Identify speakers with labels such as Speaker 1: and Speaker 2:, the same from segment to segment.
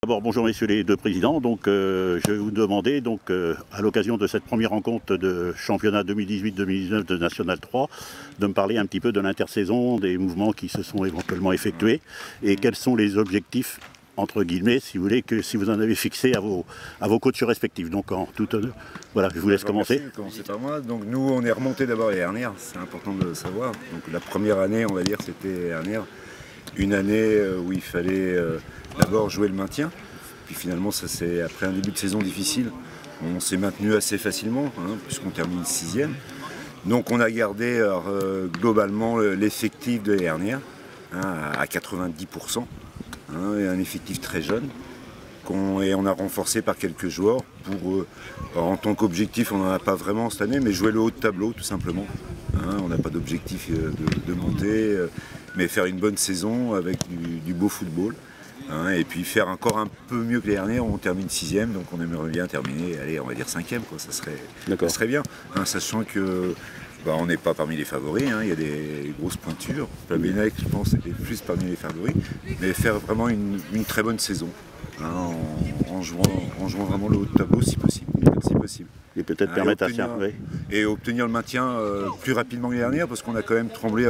Speaker 1: D'abord, bonjour messieurs les deux présidents. Donc, je vais vous demander, à l'occasion de cette première rencontre de championnat 2018-2019 de National 3, de me parler un petit peu de l'intersaison, des mouvements qui se sont éventuellement effectués et quels sont les objectifs, entre guillemets, si vous voulez, si vous en avez fixé à vos coachs respectifs. Donc, voilà, je vous laisse commencer.
Speaker 2: Commencez par moi. Donc, nous, on est remonté d'abord les dernières, c'est important de le savoir. Donc, la première année, on va dire, c'était les dernières. Une année où il fallait d'abord jouer le maintien. Puis finalement, ça c'est après un début de saison difficile. On s'est maintenu assez facilement, puisqu'on termine 6e. Donc on a gardé globalement l'effectif de l'année dernière, à 90%, et un effectif très jeune. Et on a renforcé par quelques joueurs pour, en tant qu'objectif, on n'en a pas vraiment cette année, mais jouer le haut de tableau tout simplement. On n'a pas d'objectif de monter, mais faire une bonne saison avec du beau football. Et puis faire encore un peu mieux que les derniers. On termine 6e, donc on aimerait bien terminer, allez, on va dire 5e, quoi. Ça serait bien, sachant que on n'est pas parmi les favoris, il y a des grosses pointures. Plabennec, je pense, est plus parmi les favoris, mais faire vraiment une très bonne saison, en jouant vraiment le haut de tableau si possible.
Speaker 1: Et peut-être permettre
Speaker 2: et obtenir le maintien plus rapidement que les dernières, parce qu'on a quand même tremblé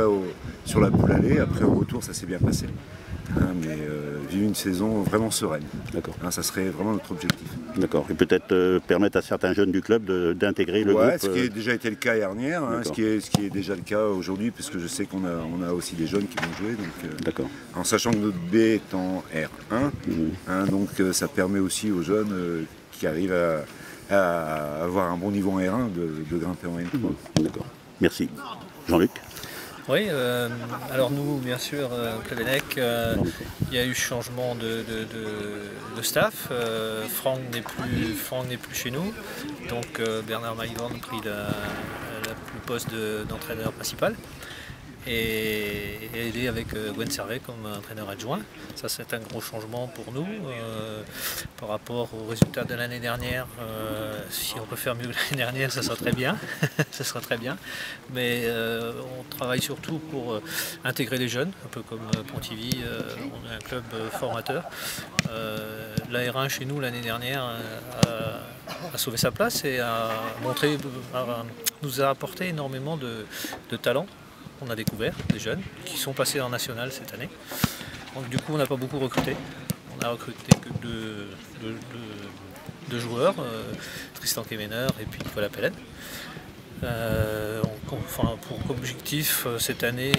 Speaker 2: sur la poule aller. Après au retour, ça s'est bien passé. Mais vivre une saison vraiment sereine.
Speaker 1: D'accord.
Speaker 2: Ça serait vraiment notre objectif.
Speaker 1: D'accord. Et peut-être permettre à certains jeunes du club d'intégrer le groupe.
Speaker 2: Ce qui a déjà été le cas dernière, ce qui est déjà le cas aujourd'hui, puisque je sais qu'on a aussi des jeunes qui vont jouer.
Speaker 1: D'accord.
Speaker 2: En sachant que notre B est en R1, donc ça permet aussi aux jeunes qui arrivent à avoir un bon niveau en R1 de grimper en N3.
Speaker 1: D'accord. Merci. Jean-Luc.
Speaker 3: Oui, alors nous, bien sûr, Plabennec, il y a eu changement de staff. Franck n'est plus chez nous, donc Bernard Maillevord a pris le poste d'entraîneur principal. Et aidé avec Gwen Servet comme entraîneur adjoint. Ça, c'est un gros changement pour nous par rapport aux résultats de l'année dernière. Si on peut faire mieux que l'année dernière, ça sera très bien. Ça sera très bien. Mais on travaille surtout pour intégrer les jeunes, un peu comme Pontivy. On est un club formateur. La R1 chez nous l'année dernière a sauvé sa place et nous a apporté énormément de talent. On a découvert des jeunes qui sont passés en national cette année. Donc du coup on n'a pas beaucoup recruté. On a recruté que deux joueurs, Tristan Kemener et puis Nicolas Pellen. Pour objectif cette année,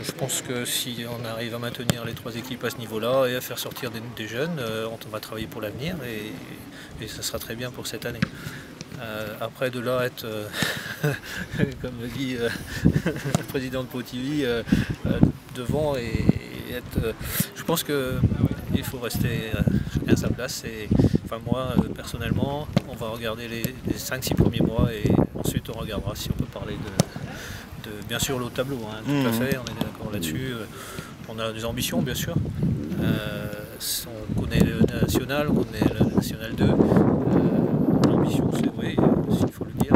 Speaker 3: je pense que si on arrive à maintenir les trois équipes à ce niveau-là et à faire sortir des jeunes, on va travailler pour l'avenir et ça sera très bien pour cette année. Après de là être, comme le dit le président de Pontivy, devant et être... je pense qu'il faut rester chacun à sa place. Moi, personnellement, on va regarder les 5-6 premiers mois et ensuite on regardera si on peut parler de bien sûr le haut tableau. Tout à fait, on est d'accord là-dessus. On a des ambitions, bien sûr. On connaît le national, on connaît le national 2. L'ambition, c'est, oui, s'il faut le dire,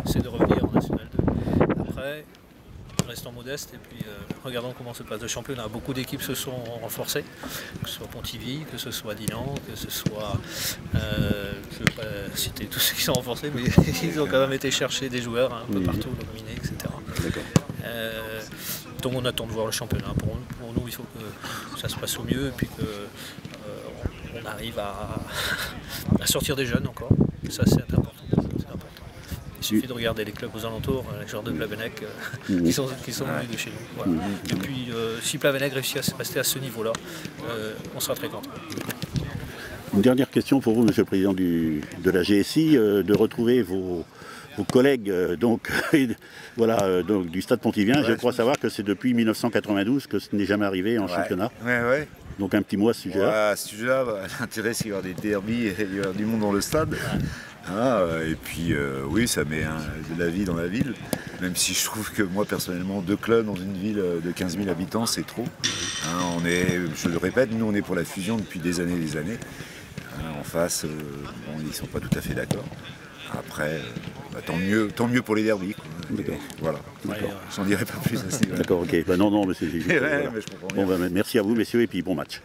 Speaker 3: c'est de revenir en National 2. Après, restons modestes et puis regardons comment se passe le championnat. Beaucoup d'équipes se sont renforcées, que ce soit Pontivy, que ce soit Dinan, que ce soit... je ne vais pas citer tous ceux qui sont renforcés, mais ils ont quand même été chercher des joueurs un peu partout, nominés, etc. Donc on attend de voir le championnat. Pour nous, il faut que ça se passe au mieux et puis qu'on arrive à sortir des jeunes encore. Ça c'est important. Il suffit de regarder les clubs aux alentours, les joueurs de Plabennec qui sont venus de chez nous. Voilà. Et puis si Plabennec réussit à rester à ce niveau-là, on sera très content.
Speaker 1: Une dernière question pour vous, Monsieur le Président de la GSI, de retrouver vos collègues du Stade Pontivien. Je crois savoir que c'est depuis 1992 que ce n'est jamais arrivé en championnat.
Speaker 2: Ouais.
Speaker 1: Donc un petit mot à ce sujet-là.
Speaker 2: À ce sujet-là, l'intérêt c'est qu'il y aura des derbies et il y aura du monde dans le stade. Et puis oui, ça met de la vie dans la ville. Même si je trouve que moi personnellement, 2 clubs dans une ville de 15 000 habitants, c'est trop. Je le répète, nous on est pour la fusion depuis des années. En face, ils ne sont pas tout à fait d'accord. Après, tant mieux pour les derbies. Voilà. J'en dirai pas plus à ce niveau.
Speaker 1: D'accord, ok. Non, mais c'est juste.
Speaker 2: Mais je comprends bien.
Speaker 1: Merci à vous, messieurs, et puis bon match.